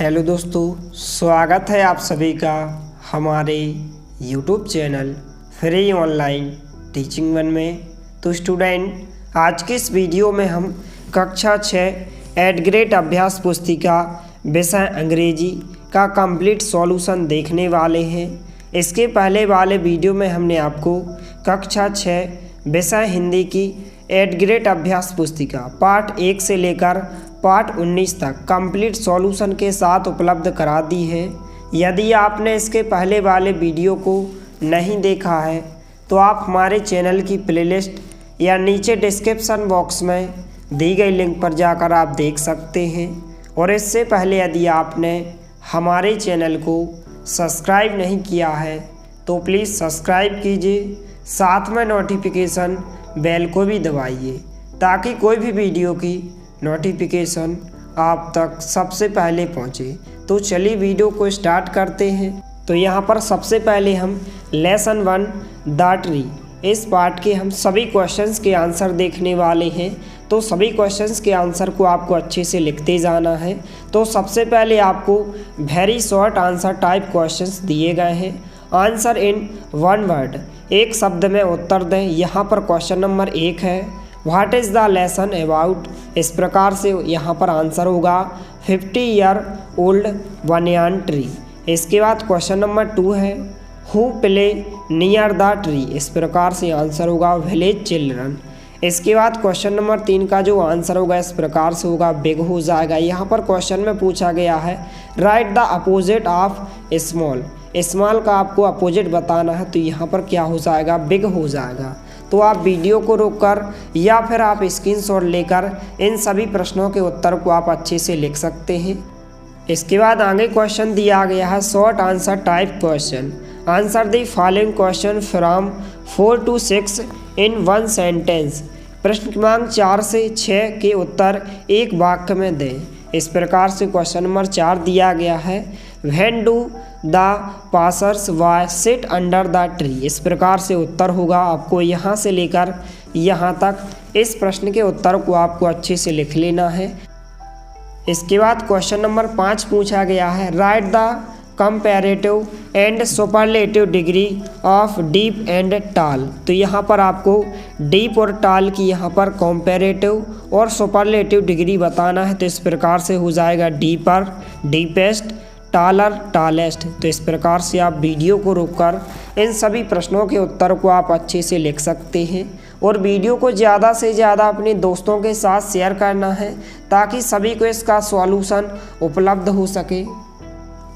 Hello दोस्तों, स्वागत है आप सभी का हमारे YouTube channel free online teaching one में। तो स्टूडेंट, आज के इस वीडियो में हम कक्षा 6 एट ग्रेड अभ्यास पुस्तिका विषय अंग्रेजी का कंप्लीट सॉल्यूशन देखने वाले हैं। इसके पहले वाले वीडियो में हमने आपको कक्षा 6 विषय हिंदी की एट ग्रेड अभ्यास पुस्तिका पार्ट 1 से लेकर पार्ट 19 तक कंप्लीट सॉल्यूशन के साथ उपलब्ध करा दी है। यदि आपने इसके पहले वाले वीडियो को नहीं देखा है तो आप हमारे चैनल की प्लेलिस्ट या नीचे डिस्क्रिप्शन बॉक्स में दी गई लिंक पर जाकर आप देख सकते हैं। और इससे पहले यदि आपने हमारे चैनल को सब्सक्राइब नहीं किया है तो प्लीज़ सब्सक्राइब कीजिए, साथ में नोटिफिकेशन बेल को भी दबाइए ताकि कोई भी वीडियो की नोटिफिकेशन आप तक सबसे पहले पहुंचे। तो चलिए वीडियो को स्टार्ट करते हैं। तो यहाँ पर सबसे पहले हम लेसन 1 द ट्री इस पार्ट के हम सभी क्वेश्चंस के आंसर देखने वाले हैं। तो सभी क्वेश्चंस के आंसर को आपको अच्छे से लिखते जाना है। तो सबसे पहले आपको very short answer type questions दिए गए हैं। आंसर इन 1 वर्ड, एक शब्द में उत्तर दें। यहाँ पर क्वेश्चन नंबर 1 है, what is the lesson about. इस प्रकार से यहाँ पर आंसर होगा 50 ईयर ओल्ड बनियान ट्री। इसके बाद क्वेश्चन नंबर 2 है, who play near the tree. इस प्रकार से आंसर होगा विलेज चिल्ड्रन। इसके बाद क्वेश्चन नंबर 3 का जो आंसर होगा इस प्रकार से होगा बिग हो जाएगा। यहाँ पर क्वेश्चन में पूछा गया है write the opposite of small. Small का आपको अपोजिट बताना है, तो यहाँ पर क्या हो जाएगा, बिग हो जाएगा। तो आप वीडियो को रोककर या फिर आप स्क्रीनशॉट लेकर इन सभी प्रश्नों के उत्तर को आप अच्छे से लिख सकते हैं। इसके बाद आगे क्वेश्चन दिया गया है short answer type question. Answer the following question from 4 to 6 in 1 sentence. प्रश्न क्रमांक 4 से 6 के उत्तर एक वाक्य में दें। इस प्रकार से क्वेश्चन नंबर 4 दिया गया है, when do the passers by sit under the tree. इस प्रकार से उत्तर होगा। आपको यहाँ से लेकर यहाँ तक इस प्रश्न के उत्तर को आपको अच्छे से लिख लेना है। इसके बाद क्वेश्चन नंबर 5 पूछा गया है, write the comparative and superlative degree of deep and टाल। तो यहाँ पर आपको डीप और टाल की यहाँ पर कंपैरेटिव और सुपरलेटिव डिग्री बताना है। तो इस प्रकार से हो जाएगा डीपर डीपेस्ट, टालर टालेस्ट। तो इस प्रकार से आप वीडियो को रोककर इन सभी प्रश्नों के उत्तर को आप अच्छे से लिख सकते हैं। और वीडियो को ज़्यादा से ज़्यादा अपने दोस्तों के साथ शेयर करना है ताकि सभी को इसका सॉल्यूशन उपलब्ध हो सके।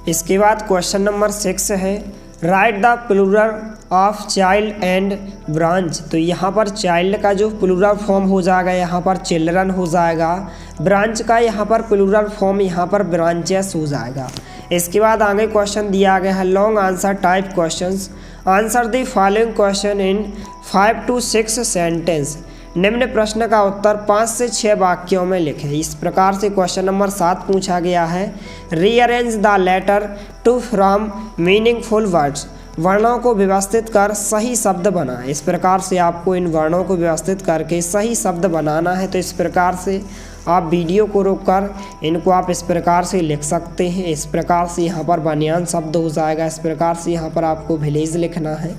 इसके बाद क्वेश्चन नंबर 6 है, write the plural of child and branch. तो यहाँ पर चाइल्ड का जो प्लूरल फॉर्म हो जाएगा यहाँ पर चिल्ड्रन हो जाएगा। ब्रांच का यहाँ पर प्लूरल फॉर्म यहाँ पर ब्रांचेस हो जाएगा। इसके बाद आगे क्वेश्चन दिया गया है long answer type questions. Answer the following question in 5 to 6 sentence. निम्न प्रश्न का उत्तर 5 से 6 वाक्यों में लिखें। इस प्रकार से क्वेश्चन नंबर 7 पूछा गया है, rearrange the letter to from meaningful words. वर्णों को व्यवस्थित कर सही शब्द बनाएं। इस प्रकार से आपको इन वर्णों को व्यवस्थित करके सही शब्द बनाना है। तो इस प्रकार से आप वीडियो को रोककर इनको आप इस प्रकार से लिख सकते हैं। इस प्रकार से यहाँ पर बनियान शब्द हो जाएगा। इस प्रकार से यहाँ पर आपको विलेज लिखना है।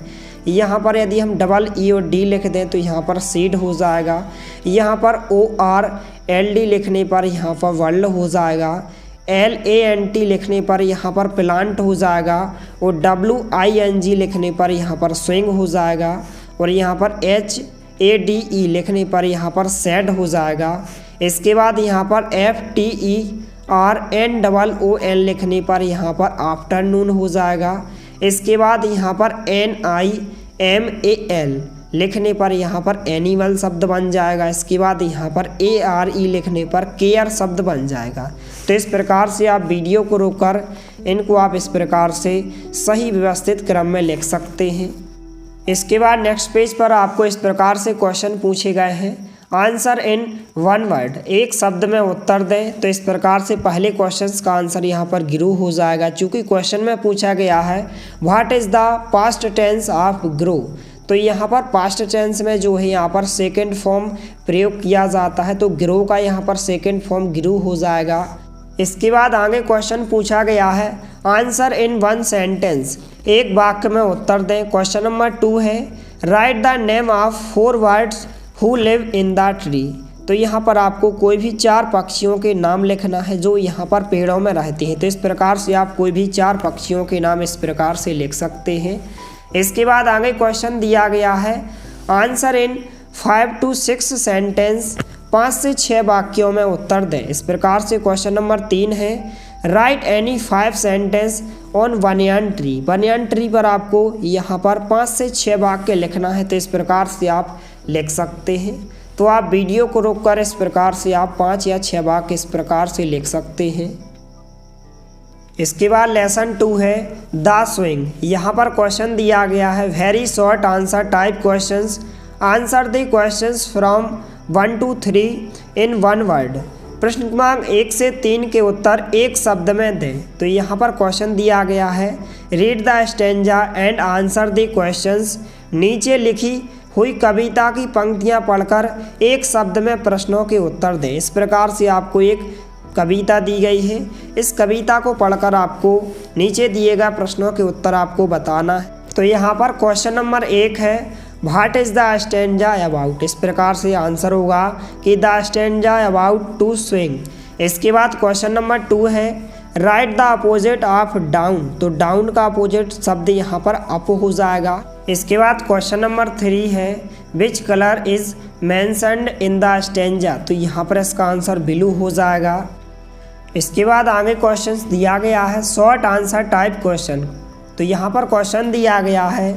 यहाँ पर यदि हम डबल ई और डी लिख दें तो यहाँ पर सीड हो जाएगा। यहाँ पर ORLD लिखने पर यहाँ पर वर्ल्ड हो जाएगा। LANT लिखने पर यहाँ पर प्लांट हो जाएगा। और WING लिखने पर यहाँ पर स्विंग हो जाएगा। और यहाँ पर HADE लिखने पर यहाँ पर सैड हो जाएगा। इसके बाद यहाँ पर FTERNOON लिखने पर यहाँ पर आफ्टरनून हो जाएगा। इसके बाद यहाँ पर NIMAL लिखने पर यहाँ पर एनिमल शब्द बन जाएगा। इसके बाद यहाँ पर ARE लिखने पर केयर शब्द बन जाएगा। तो इस प्रकार से आप वीडियो को रोककर इनको आप इस प्रकार से सही व्यवस्थित क्रम में लिख सकते हैं। इसके बाद नेक्स्ट पेज पर आपको इस प्रकार से क्वेश्चन पूछे गए हैं, आंसर इन 1 वर्ड, एक शब्द में उत्तर दें। तो इस प्रकार से पहले क्वेश्चन का आंसर यहाँ पर ग्रो हो जाएगा। चूँकि क्वेश्चन में पूछा गया है what is the past tense of grow. तो यहाँ पर पास्ट टेंस में जो है यहाँ पर सेकंड फॉर्म प्रयोग किया जाता है। तो ग्रो का यहाँ पर सेकंड फॉर्म ग्रू हो जाएगा। इसके बाद आगे क्वेश्चन पूछा गया है आंसर इन वन सेंटेंस, एक वाक्य में उत्तर दें। क्वेश्चन नंबर 2 है write the name of 4 birds who live in the tree. तो यहाँ पर आपको कोई भी 4 पक्षियों के नाम लिखना है जो यहाँ पर पेड़ों में रहते हैं। तो इस प्रकार से आप कोई भी 4 पक्षियों के नाम इस प्रकार से लिख सकते हैं। इसके बाद आगे क्वेश्चन दिया गया है आंसर इन 5 to 6 सेंटेंस, 5 से 6 वाक्यों में उत्तर दें। इस प्रकार से क्वेश्चन नंबर 3 है right any 5 sentence on banyan tree. Banyan tree पर आपको यहाँ पर 5 से 6 वाक्य लिखना है। तो इस प्रकार से आप लिख सकते हैं। तो आप वीडियो को रोककर इस प्रकार से आप 5 या 6 वाक्य इस प्रकार से लिख सकते हैं। इसके बाद लेसन 2 है द स्विंग। यहाँ पर क्वेश्चन दिया गया है very short answer type questions, answer the questions from 1 to 3 in 1 word. प्रश्न क्रमांक 1 से 3 के उत्तर एक शब्द में दें। तो यहाँ पर क्वेश्चन दिया गया है read the stanza and answer the questions. नीचे लिखी हुई कविता की पंक्तियाँ पढ़कर एक शब्द में प्रश्नों के उत्तर दें। इस प्रकार से आपको एक कविता दी गई है, इस कविता को पढ़कर आपको नीचे दिए गए प्रश्नों के उत्तर आपको बताना है। तो यहाँ पर क्वेश्चन नंबर 1 है what is the stanza about. इस प्रकार से आंसर होगा कि the stanza about to swing. इसके बाद क्वेश्चन नंबर 2 है write the opposite of down. तो डाउन का अपोजिट शब्द यहाँ पर अप हो जाएगा। इसके बाद क्वेश्चन नंबर 3 है which colour is mentioned in the stanza. तो यहाँ पर इसका आंसर ब्लू हो जाएगा। इसके बाद आगे क्वेश्चन दिया गया है शॉर्ट आंसर टाइप क्वेश्चन। तो यहाँ पर क्वेश्चन दिया गया है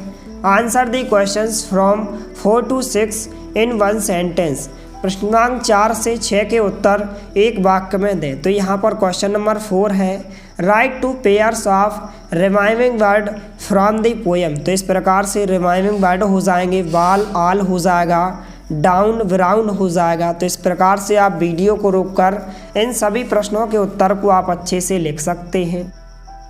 answer the questions from 4 to 6 in 1 sentence. प्रश्न क्रमांक 4 से 6 के उत्तर एक वाक्य में दें। तो यहाँ पर क्वेश्चन नंबर 4 है right 2 pairs of remaining word from the poem. तो इस प्रकार से रिमाइनिंग वर्ड हो जाएंगे बाल आल हो जाएगा, डाउन ब्राउन हो जाएगा। तो इस प्रकार से आप वीडियो को रोककर इन सभी प्रश्नों के उत्तर को आप अच्छे से लिख सकते हैं।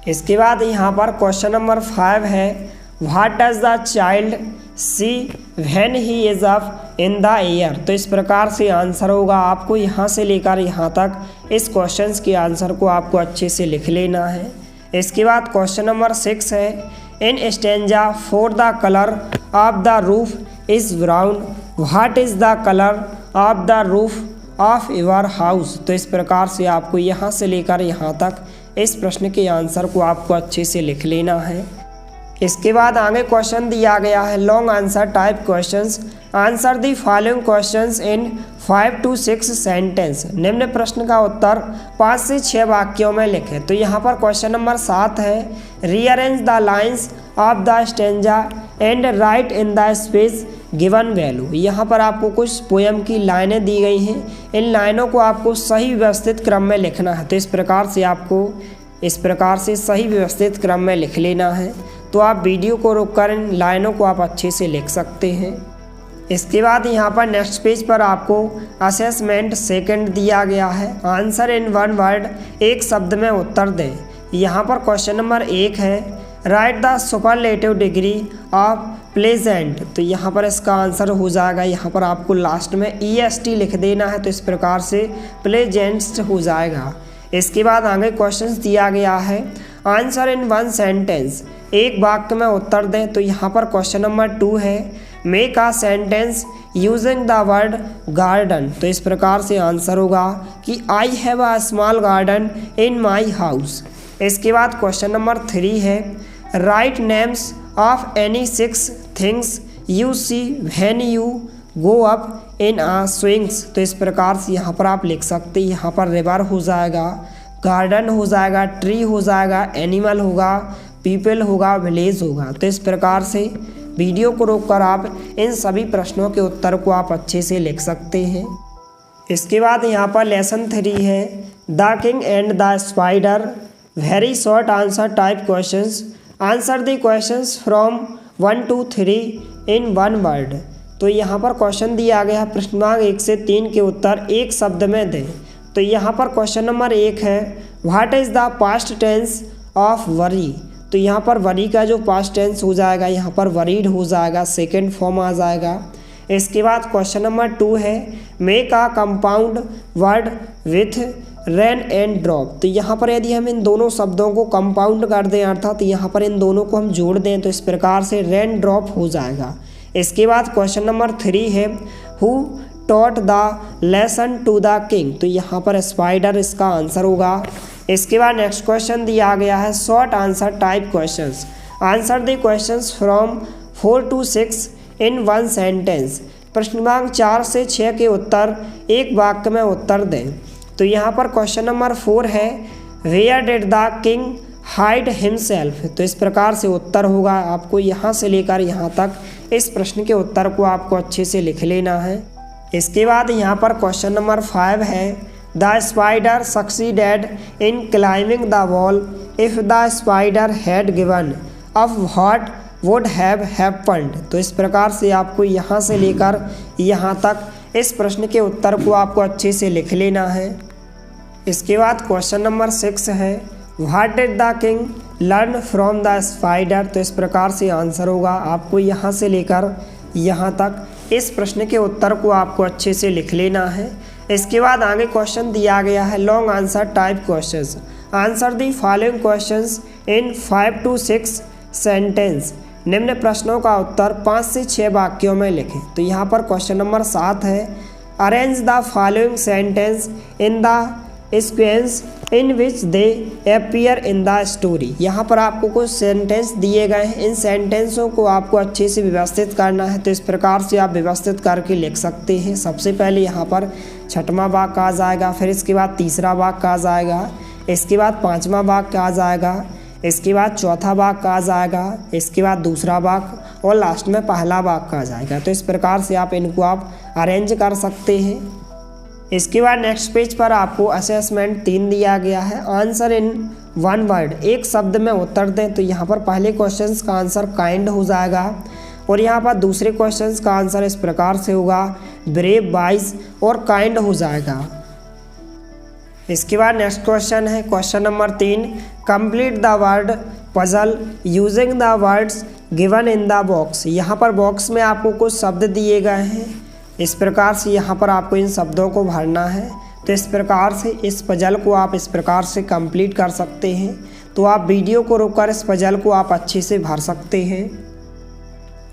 इसके बाद यहाँ पर क्वेश्चन नंबर 5 है what does the child see when he is up in the air. तो इस प्रकार से आंसर होगा आपको यहाँ से लेकर यहाँ तक इस क्वेश्चन के आंसर को आपको अच्छे से लिख लेना है। इसके बाद क्वेश्चन नंबर 6 है इन stanza for the colour of the roof is brown what is the colour of the roof of your house. तो इस प्रकार से आपको यहाँ से लेकर यहाँ तक इस प्रश्न के आंसर को आपको अच्छे से लिख लेना है। इसके बाद आगे क्वेश्चन दिया गया है long answer type questions, answer the following questions in 5 to 6 sentence. निम्न प्रश्न का उत्तर 5 से 6 वाक्यों में लिखें। तो यहाँ पर क्वेश्चन नंबर 7 है rearrange the lines of the stanza and right in the space given value. यहाँ पर आपको कुछ पोएम की लाइनें दी गई हैं, इन लाइनों को आपको सही व्यवस्थित क्रम में लिखना है। तो इस प्रकार से आपको इस प्रकार से सही व्यवस्थित क्रम में लिख लेना है। तो आप वीडियो को रोककर इन लाइनों को आप अच्छे से लिख सकते हैं। इसके बाद यहाँ पर नेक्स्ट पेज पर आपको असेसमेंट सेकंड दिया गया है आंसर इन 1 वर्ड, एक शब्द में उत्तर दें। यहाँ पर क्वेश्चन नंबर 1 है write the superlative degree of pleasant. तो यहाँ पर इसका आंसर हो जाएगा, यहाँ पर आपको लास्ट में EST लिख देना है। तो इस प्रकार से प्लेजेंट्स हो जाएगा। इसके बाद आगे क्वेश्चंस दिया गया है आंसर इन 1 सेंटेंस, एक वाक्य में उत्तर दें। तो यहाँ पर क्वेश्चन नंबर 2 है make a sentence using the word garden. तो इस प्रकार से आंसर होगा कि I have a small garden in my house. इसके बाद क्वेश्चन नंबर 3 है write names of any 6 things you see when you go up in a swings. तो इस प्रकार से यहाँ पर आप लिख सकते हैं। यहाँ पर रिवर हो जाएगा, गार्डन हो जाएगा, ट्री हो जाएगा, एनिमल होगा, पीपल होगा, विलेज होगा। तो इस प्रकार से वीडियो को रोककर आप इन सभी प्रश्नों के उत्तर को आप अच्छे से लिख सकते हैं। इसके बाद यहाँ पर लेसन 3 है the king and the spider, very short answer type questions, answer the questions from 1 to 3 in 1 word. तो यहाँ पर क्वेश्चन दिया गया है प्रश्न क्रमांक 1 से 3 के उत्तर एक शब्द में दें। तो यहाँ पर क्वेश्चन नंबर 1 है what is the past tense of worry. तो यहाँ पर वरी का जो पास्ट टेंस हो जाएगा यहाँ पर वरीड हो जाएगा, सेकंड फॉर्म आ जाएगा। इसके बाद क्वेश्चन नंबर 2 है make a compound word with rain and drop. तो यहाँ पर यदि हम इन दोनों शब्दों को कंपाउंड कर दें अर्थात यहाँ पर इन दोनों को हम जोड़ दें तो इस प्रकार से रेन ड्रॉप हो जाएगा। इसके बाद क्वेश्चन नंबर 3 है who taught the lesson to the king. तो यहाँ पर स्पाइडर इसका आंसर होगा। इसके बाद नेक्स्ट क्वेश्चन दिया गया है short answer type questions. Answer the questions from 4 to 6 in 1 sentence. प्रश्न क्रमांक 4 से 6 के उत्तर एक वाक्य में उत्तर दें। तो यहाँ पर क्वेश्चन नंबर 4 है where did the king hide himself. तो इस प्रकार से उत्तर होगा। आपको यहाँ से लेकर यहाँ तक इस प्रश्न के उत्तर को आपको अच्छे से लिख लेना है। इसके बाद यहाँ पर क्वेश्चन नंबर 5 है the spider succeeded in climbing the wall if the spider had given up what would have happened. तो इस प्रकार से आपको यहाँ से लेकर यहाँ तक इस प्रश्न के उत्तर को आपको अच्छे से लिख लेना है। इसके बाद क्वेश्चन नंबर 6 है what did the king learn from the spider. तो इस प्रकार से आंसर होगा। आपको यहाँ से लेकर यहाँ तक इस प्रश्न के उत्तर को आपको अच्छे से लिख लेना है। इसके बाद आगे क्वेश्चन दिया गया है long answer type questions. Answer the following questions in 5 to 6 sentence. निम्न प्रश्नों का उत्तर 5 से 6 वाक्यों में लिखें। तो यहाँ पर क्वेश्चन नंबर 7 है arrange the following sentence in the sequence in which they appear in the story. यहाँ पर आपको कुछ सेंटेंस दिए गए हैं। इन सेंटेंसों को आपको अच्छे से व्यवस्थित करना है। तो इस प्रकार से आप व्यवस्थित करके लिख सकते हैं। सबसे पहले यहाँ पर छठवां वाक्य आ जाएगा, फिर इसके बाद तीसरा वाक्य आ जाएगा, इसके बाद पाँचवां वाक्य आ जाएगा, इसके बाद चौथा वाक्य आ जाएगा, इसके बाद दूसरा वाक्य और लास्ट में पहला वाक्य आ जाएगा। तो इस प्रकार से आप इनको आप अरेंज कर सकते हैं। इसके बाद नेक्स्ट पेज पर आपको असेसमेंट 3 दिया गया है। आंसर इन 1 वर्ड, एक शब्द में उत्तर दें। तो यहाँ पर पहले क्वेश्चन का आंसर काइंड हो जाएगा और यहाँ पर दूसरे क्वेश्चन का आंसर इस प्रकार से होगा ब्रेव, वाइज और काइंड हो जाएगा। इसके बाद नेक्स्ट क्वेश्चन है question number 3 complete the word puzzle using the words given in the box. यहाँ पर बॉक्स में आपको कुछ शब्द दिए गए हैं। इस प्रकार से यहाँ पर आपको इन शब्दों को भरना है। तो इस प्रकार से इस पजल को आप इस प्रकार से कंप्लीट कर सकते हैं। तो आप वीडियो को रोककर इस पजल को आप अच्छे से भर सकते हैं।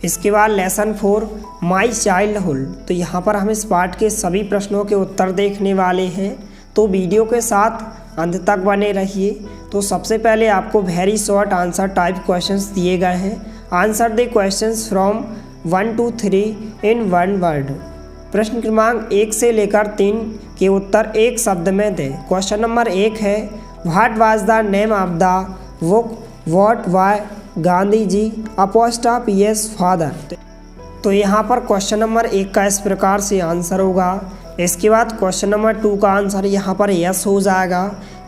इसके बाद लेसन 4 माई चाइल्डहुड। तो यहाँ पर हम इस पार्ट के सभी प्रश्नों के उत्तर देखने वाले हैं। तो वीडियो के साथ अंत तक बने रहिए। तो सबसे पहले आपको very short answer type questions दिए गए हैं। Answer the questions from 1 to 3 in 1 word. प्रश्न क्रमांक 1 से लेकर 3 के उत्तर एक शब्द में दें। क्वेश्चन नंबर 1 है what was the name of the book what by Gandhi ji ' father. तो यहाँ पर क्वेश्चन नंबर 1 का इस प्रकार से आंसर होगा। इसके बाद क्वेश्चन नंबर 2 का आंसर यहाँ पर यस हो जाएगा।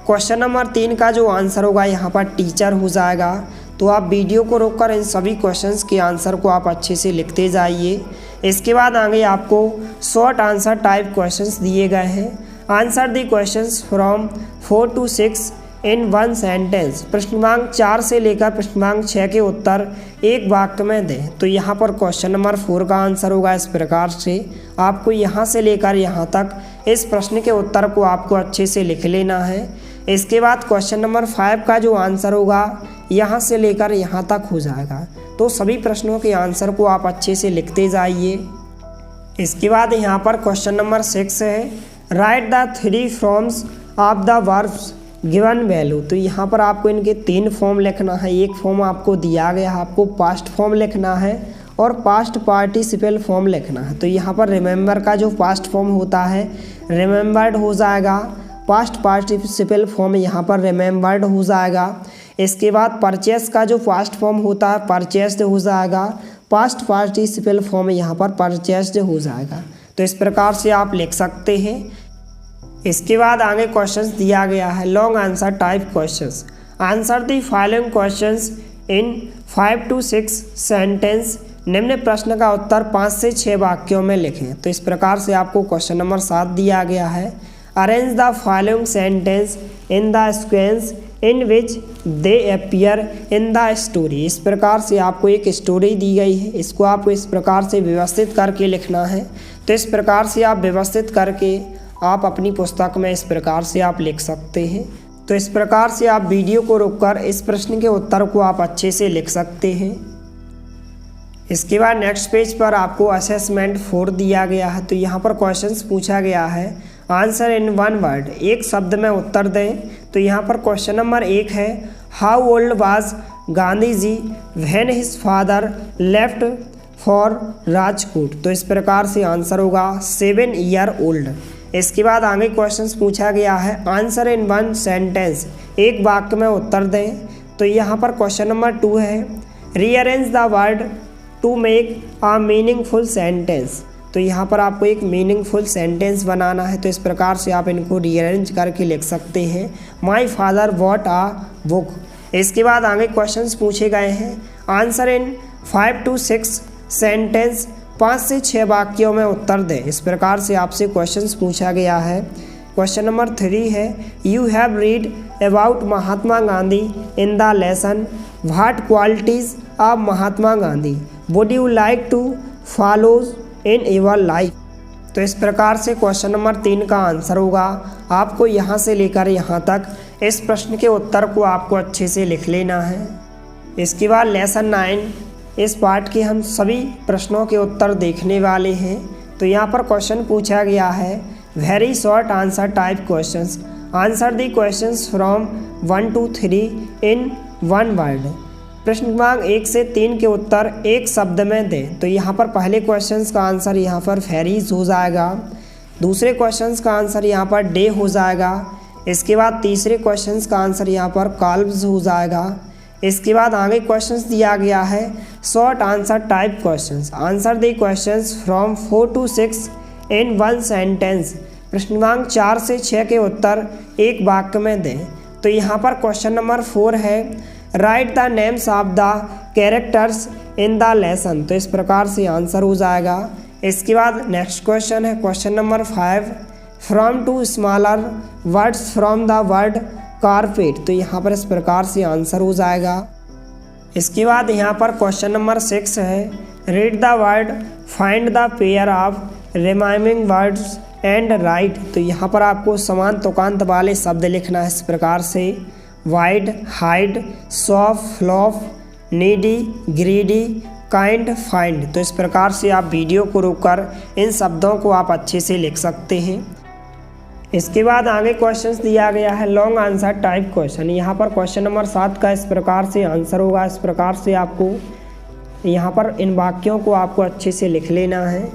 क्वेश्चन नंबर 3 का जो आंसर होगा यहाँ पर टीचर हो जाएगा। तो आप वीडियो को रोककर इन सभी क्वेश्चंस के आंसर को आप अच्छे से लिखते जाइए। इसके बाद आगे आपको शॉर्ट आंसर टाइप क्वेश्चंस दिए गए हैं। Answer the questions from 4 to 6 in 1 sentence. प्रश्न क्रमांक 4 से लेकर प्रश्न क्रमांक 6 के उत्तर एक वाक्य में दें। तो यहाँ पर क्वेश्चन नंबर 4 का आंसर होगा इस प्रकार से। आपको यहाँ से लेकर यहाँ तक इस प्रश्न के उत्तर को आपको अच्छे से लिख लेना है। इसके बाद क्वेश्चन नंबर 5 का जो आंसर होगा यहाँ से लेकर यहाँ तक हो जाएगा। तो सभी प्रश्नों के आंसर को आप अच्छे से लिखते जाइए। इसके बाद यहाँ पर क्वेश्चन नंबर 6 है write the 3 forms of the verbs given value. तो यहाँ पर आपको इनके 3 फॉर्म लिखना है। एक फॉर्म आपको दिया गया है, आपको पास्ट फॉर्म लिखना है और पास्ट पार्टिसिपल फॉर्म लिखना है। तो यहाँ पर रिमेंबर का जो पास्ट फॉर्म होता है रिमेंबर्ड हो जाएगा। पास्ट पार्टिसिपल फॉर्म यहाँ पर रिमेंबर्ड हो जाएगा। इसके बाद परचेस का जो पास्ट फॉर्म होता है परचेस्ड हो जाएगा। पास्ट पार्टिसिपल फॉर्म यहाँ पर परचेस्ड हो जाएगा। तो इस प्रकार से आप लिख सकते हैं। इसके बाद आगे क्वेश्चंस दिया गया है long answer type questions. Answer the following questions in 5 to 6 sentence. निम्न प्रश्न का उत्तर 5 से 6 वाक्यों में लिखें। तो इस प्रकार से आपको क्वेश्चन नंबर 7 दिया गया है arrange the following sentence in the sequence in which they appear in the story. इस प्रकार से आपको एक स्टोरी दी गई है, इसको आपको इस प्रकार से व्यवस्थित करके लिखना है। तो इस प्रकार से आप व्यवस्थित करके आप अपनी पुस्तक में इस प्रकार से आप लिख सकते हैं। तो इस प्रकार से आप वीडियो को रोककर इस प्रश्न के उत्तर को आप अच्छे से लिख सकते हैं। इसके बाद नेक्स्ट पेज पर आपको असेसमेंट 4 दिया गया है। तो यहाँ पर क्वेश्चंस पूछा गया है, आंसर इन 1 वर्ड, एक शब्द में उत्तर दें। तो यहाँ पर क्वेश्चन नंबर 1 है, how old was Gandhi ji when his father left for Rajkot. तो इस प्रकार से आंसर होगा 7 ईयर ओल्ड। इसके बाद आगे क्वेश्चंस पूछा गया है, आंसर इन 1 सेंटेंस, एक वाक्य में उत्तर दें। तो यहाँ पर क्वेश्चन नंबर 2 है, rearrange the word to make a meaningful sentence. तो यहाँ पर आपको एक मीनिंगफुल सेंटेंस बनाना है। तो इस प्रकार से आप इनको रीअरेंज करके लिख सकते हैं, my father bought a book. इसके बाद आगे क्वेश्चंस पूछे गए हैं, आंसर इन 5 to 6 सेंटेंस, 5 से 6 वाक्यों में उत्तर दें। इस प्रकार से आपसे क्वेश्चंस पूछा गया है। क्वेश्चन नंबर 3 है, you have read about Mahatma Gandhi in the lesson, what qualities of Mahatma Gandhi would you like to follow in your life. तो इस प्रकार से क्वेश्चन नंबर 3 का आंसर होगा। आपको यहाँ से लेकर यहाँ तक इस प्रश्न के उत्तर को आपको अच्छे से लिख लेना है। इसके बाद लेसन 9, इस पार्ट के हम सभी प्रश्नों के उत्तर देखने वाले हैं। तो यहाँ पर क्वेश्चन पूछा गया है, very short answer type questions, answer the questions from 1 to 3 in 1 word. प्रश्न क्रमांक 1 से 3 के उत्तर एक शब्द में दें। तो यहाँ पर पहले क्वेश्चंस का आंसर यहाँ पर फेरीज हो जाएगा, दूसरे क्वेश्चंस का आंसर यहाँ पर डे हो जाएगा। इसके बाद तीसरे क्वेश्चंस का आंसर यहाँ पर कॉल्व्स हो जाएगा। इसके बाद आगे क्वेश्चंस दिया गया है, short answer type questions, answer the questions from 4 to 6 in 1 sentence. प्रश्न क्रमांक 4 से 6 के उत्तर एक वाक्य में दें। तो यहाँ पर क्वेश्चन नंबर 4 है, write the names of the characters in the lesson. तो इस प्रकार से आंसर हो जाएगा। इसके बाद नेक्स्ट क्वेश्चन है question number 5, from two smaller words from the word carpet. तो यहाँ पर इस प्रकार से आंसर हो जाएगा। इसके बाद यहाँ पर क्वेश्चन नंबर 6 है, read the word, find the pair of remaining words and right. तो यहाँ पर आपको समान तुकांत वाले शब्द लिखना है इस प्रकार से, wide, hide, soft, fluff, needy, greedy, kind, find. तो इस प्रकार से आप वीडियो को रोककर इन शब्दों को आप अच्छे से लिख सकते हैं। इसके बाद आगे क्वेश्चंस दिया गया है, लॉन्ग आंसर टाइप क्वेश्चन। यहाँ पर क्वेश्चन नंबर 7 का इस प्रकार से आंसर होगा। इस प्रकार से आपको यहाँ पर इन वाक्यों को आपको अच्छे से लिख लेना है।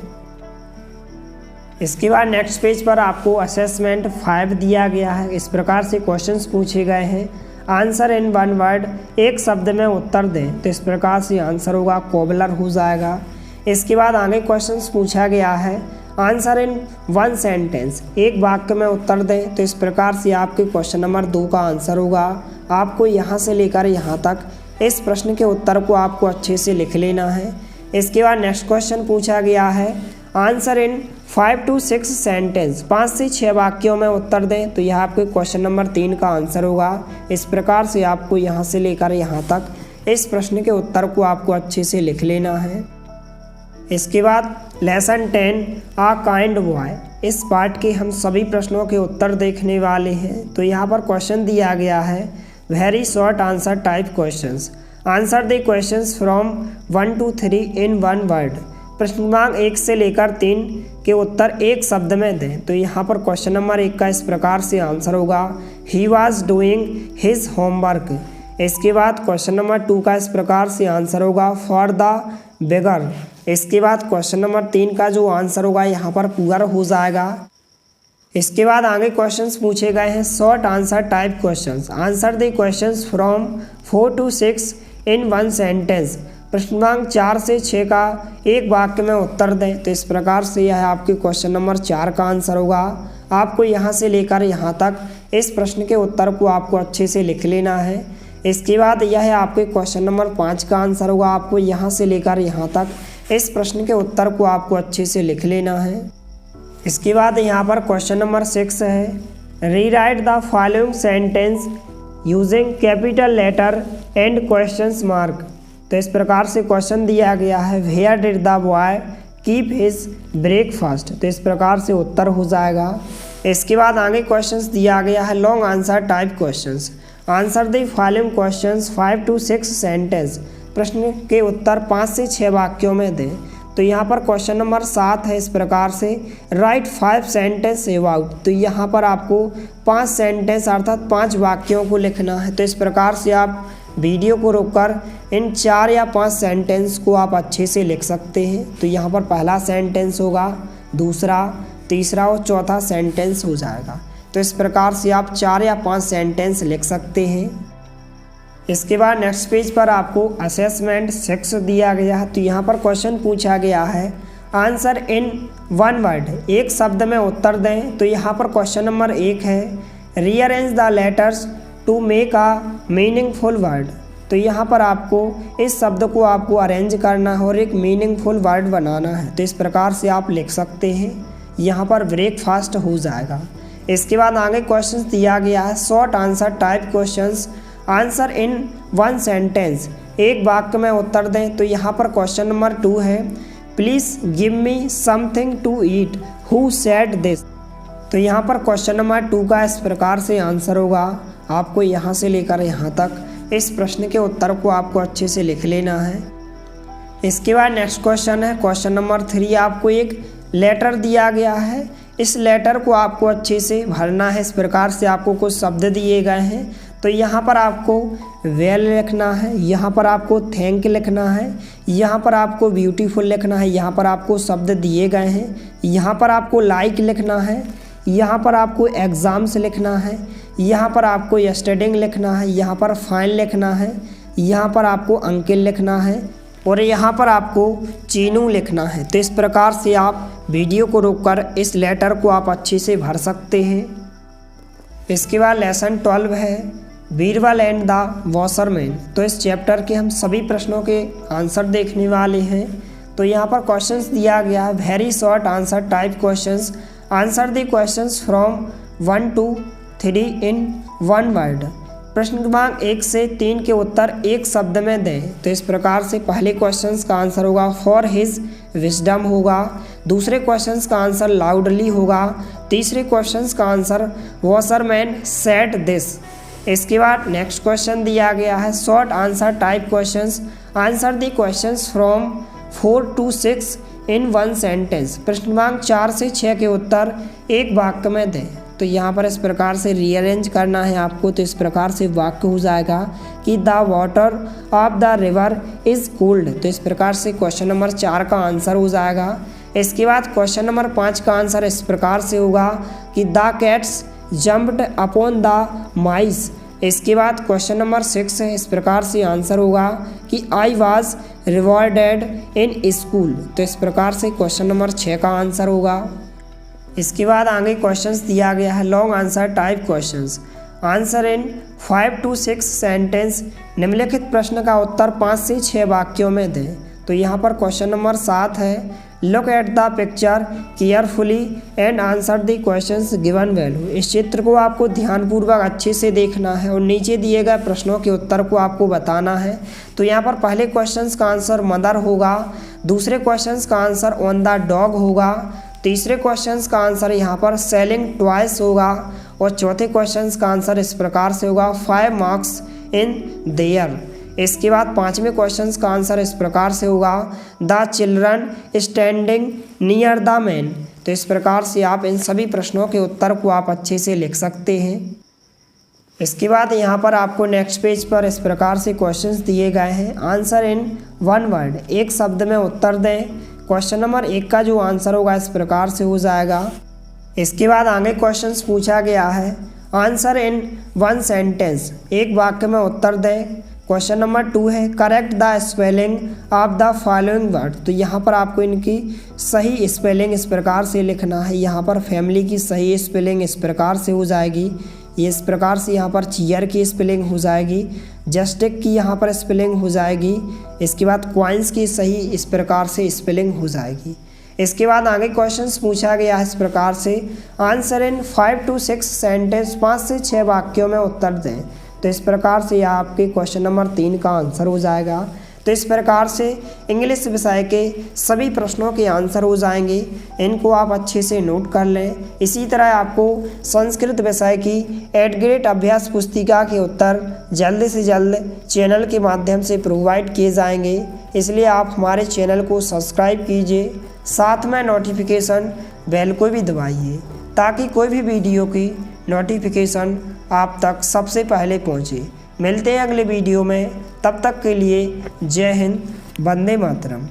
इसके बाद नेक्स्ट पेज पर आपको असेसमेंट 5 दिया गया है। इस प्रकार से क्वेश्चंस पूछे गए हैं, आंसर इन 1 वर्ड, एक शब्द में उत्तर दें। तो इस प्रकार से आंसर होगा कोबलर हो जाएगा। इसके बाद आगे क्वेश्चंस पूछा गया है, आंसर इन 1 सेंटेंस, एक वाक्य में उत्तर दें। तो इस प्रकार से आपके क्वेश्चन नंबर 2 का आंसर होगा। आपको यहाँ से लेकर यहाँ तक इस प्रश्न के उत्तर को आपको अच्छे से लिख लेना है। इसके बाद नेक्स्ट क्वेश्चन पूछा गया है, आंसर इन 5 to 6 सेंटेंस, 5 से 6 वाक्यों में उत्तर दें। तो यह आपके क्वेश्चन नंबर 3 का आंसर होगा। इस प्रकार से आपको यहाँ से लेकर यहाँ तक इस प्रश्न के उत्तर को आपको अच्छे से लिख लेना है। इसके बाद लेसन 10, आ काइंड बॉय, इस पार्ट के हम सभी प्रश्नों के उत्तर देखने वाले हैं। तो यहाँ पर क्वेश्चन दिया गया है, very short answer type questions, answer the questions from 1 to 3 in 1 word. प्रश्न क्रमांक 1 से लेकर 3 के उत्तर एक शब्द में दें। तो यहाँ पर क्वेश्चन नंबर 1 का इस प्रकार से आंसर होगा, he was doing his homework. इसके बाद क्वेश्चन नंबर 2 का इस प्रकार से आंसर होगा, फॉर द बेगर। इसके बाद क्वेश्चन नंबर 3 का जो आंसर होगा यहाँ पर पुअर हो जाएगा। इसके बाद आगे क्वेश्चंस पूछे गए हैं, short answer type questions, answer the questions from 4 to 6 in 1 sentence. प्रश्न क्रमांक 4 से 6 का एक वाक्य में उत्तर दें। तो इस प्रकार से यह आपके क्वेश्चन नंबर 4 का आंसर होगा। आपको यहाँ से लेकर यहाँ तक इस प्रश्न के उत्तर को आपको अच्छे से लिख लेना है। इसके बाद यह आपके क्वेश्चन नंबर 5 का आंसर होगा। आपको यहाँ से लेकर यहाँ तक इस प्रश्न के उत्तर को आपको अच्छे से लिख लेना है। इसके बाद यहाँ पर क्वेश्चन नंबर 6 है, rewrite the following sentence using capital letter and questions mark. तो इस प्रकार से क्वेश्चन दिया गया है, where did the boy keep his breakfast. तो इस प्रकार से उत्तर हो जाएगा। इसके बाद आगे क्वेश्चंस दिया गया है long answer type questions. Answer the following questions 5 to 6 sentence. प्रश्न के उत्तर 5 से 6 वाक्यों में दें। तो यहाँ पर क्वेश्चन नंबर 7 है इस प्रकार से, राइट 5 सेंटेंस अबाउट। तो यहाँ पर आपको 5 सेंटेंस अर्थात 5 वाक्यों को लिखना है। तो इस प्रकार से आप वीडियो को रोककर इन 4 या 5 सेंटेंस को आप अच्छे से लिख सकते हैं। तो यहाँ पर पहला सेंटेंस होगा, दूसरा, तीसरा और चौथा सेंटेंस हो जाएगा। तो इस प्रकार से आप 4 या 5 सेंटेंस लिख सकते हैं। इसके बाद नेक्स्ट पेज पर आपको असेसमेंट 6 दिया गया है। तो यहाँ पर क्वेश्चन पूछा गया है, आंसर इन 1 वर्ड, एक शब्द में उत्तर दें। तो यहाँ पर क्वेश्चन नंबर 1 है, rearrange the letters to make a meaningful word. तो यहाँ पर आपको इस शब्द को आपको अरेंज करना है और एक मीनिंगफुल वर्ड बनाना है। तो इस प्रकार से आप लिख सकते हैं। यहाँ पर ब्रेकफास्ट हो जाएगा। इसके बाद आगे क्वेश्चन दिया गया है short answer type questions, answer in 1 sentence, एक वाक्य में उत्तर दें। तो यहाँ पर क्वेश्चन नंबर 2 है, please give me something to eat, who said this. तो यहाँ पर क्वेश्चन नंबर 2 का इस प्रकार से आंसर होगा। आपको यहाँ से लेकर यहाँ तक इस प्रश्न के उत्तर को आपको अच्छे से लिख लेना है। इसके बाद नेक्स्ट क्वेश्चन है क्वेश्चन नंबर 3। आपको एक लेटर दिया गया है, इस लेटर को आपको अच्छे से भरना है। इस प्रकार से आपको कुछ शब्द दिए गए हैं। तो यहाँ पर आपको वेल लिखना है, यहाँ पर आपको थैंक लिखना है, यहाँ पर आपको ब्यूटीफुल लिखना है, यहाँ पर आपको शब्द दिए गए हैं, यहाँ पर आपको लाइक लिखना है, यहाँ पर आपको एग्ज़ाम्स लिखना है, यहाँ पर आपको यस्टरडे लिखना है, यहाँ पर फाइन लिखना है, यहाँ पर आपको अंकिल लिखना है और यहाँ पर आपको चीनू लिखना है। तो इस प्रकार से आप वीडियो को रोककर इस लेटर को आप अच्छे से भर सकते हैं। इसके बाद लेसन 12 है, बीरबल एंड द वॉशरमैन। तो इस चैप्टर के हम सभी प्रश्नों के आंसर देखने वाले हैं। तो यहाँ पर क्वेश्चंस दिया गया है, very short answer type questions, answer the questions from 1 to 3 in 1 word. प्रश्न क्रमांक 1 से 3 के उत्तर एक शब्द में दें। तो इस प्रकार से पहले क्वेश्चंस का आंसर होगा फॉर हिज विजडम होगा, दूसरे क्वेश्चंस का आंसर लाउडली होगा, तीसरे क्वेश्चंस का आंसर वॉशरमैन सेड दिस। इसके बाद नेक्स्ट क्वेश्चन दिया गया है short answer type questions, answer the questions from 4 to 6 in 1 sentence. प्रश्न क्रमांक 4 से 6 के उत्तर एक वाक्य में दें। तो यहाँ पर इस प्रकार से रीअरेंज करना है आपको। तो इस प्रकार से वाक्य हो जाएगा कि the water of the river is cold. तो इस प्रकार से क्वेश्चन नंबर 4 का आंसर हो जाएगा। इसके बाद क्वेश्चन नंबर 5 का आंसर इस प्रकार से होगा कि the cats jumped upon the माइस। इसके बाद क्वेश्चन नंबर 6 है, इस प्रकार से आंसर होगा कि I was rewarded in school. तो इस प्रकार से क्वेश्चन नंबर 6 का आंसर होगा। इसके बाद आगे क्वेश्चंस दिया गया है long answer type questions, answer in 5 to 6 sentence. निम्नलिखित प्रश्न का उत्तर 5 से 6 वाक्यों में दें। तो यहाँ पर क्वेश्चन नंबर 7 है, look at the picture carefully and answer the questions given value. इस चित्र को आपको ध्यानपूर्वक अच्छे से देखना है और नीचे दिए गए प्रश्नों के उत्तर को आपको बताना है। तो यहाँ पर पहले क्वेश्चंस का आंसर मदर होगा, दूसरे क्वेश्चंस का आंसर ऑन द डॉग होगा, तीसरे क्वेश्चंस का आंसर यहाँ पर सेलिंग ट्वाइस होगा और चौथे क्वेश्चंस का आंसर इस प्रकार से होगा 5 मार्क्स इन देयर। इसके बाद 5वें क्वेश्चंस का आंसर इस प्रकार से होगा the children standing near the man. तो इस प्रकार से आप इन सभी प्रश्नों के उत्तर को आप अच्छे से लिख सकते हैं। इसके बाद यहाँ पर आपको नेक्स्ट पेज पर इस प्रकार से क्वेश्चंस दिए गए हैं, आंसर इन 1 वर्ड, एक शब्द में उत्तर दें। क्वेश्चन नंबर 1 का जो आंसर होगा इस प्रकार से हो जाएगा। इसके बाद आगे क्वेश्चंस पूछा गया है, आंसर इन 1 सेंटेंस, एक वाक्य में उत्तर दें। क्वेश्चन नंबर 2 है, correct the spelling of the following word. तो यहाँ पर आपको इनकी सही स्पेलिंग इस प्रकार से लिखना है। यहाँ पर फैमिली की सही स्पेलिंग इस प्रकार से हो जाएगी, ये इस प्रकार से यहाँ पर चेयर की स्पेलिंग हो जाएगी, जस्टिक की यहाँ पर स्पेलिंग हो जाएगी। इसके बाद क्वाइंस की सही इस प्रकार से स्पेलिंग हो जाएगी। इसके बाद आगे क्वेश्चंस पूछा गया है इस प्रकार से, आंसर इन 5 to 6 सेंटेंस, 5 से 6 वाक्यों में उत्तर दें। तो इस प्रकार से यह आपके क्वेश्चन नंबर 3 का आंसर हो जाएगा। तो इस प्रकार से इंग्लिश विषय के सभी प्रश्नों के आंसर हो जाएंगे। इनको आप अच्छे से नोट कर लें। इसी तरह आपको संस्कृत विषय की 8 ग्रेड अभ्यास पुस्तिका के उत्तर जल्द से जल्द चैनल के माध्यम से प्रोवाइड किए जाएंगे, इसलिए आप हमारे चैनल को सब्सक्राइब कीजिए, साथ में नोटिफिकेशन बेल को भी दबाइए ताकि कोई भी वीडियो की नोटिफिकेशन आप तक सबसे पहले पहुंचे। मिलते हैं अगले वीडियो में, तब तक के लिए जय हिंद, वंदे मातरम।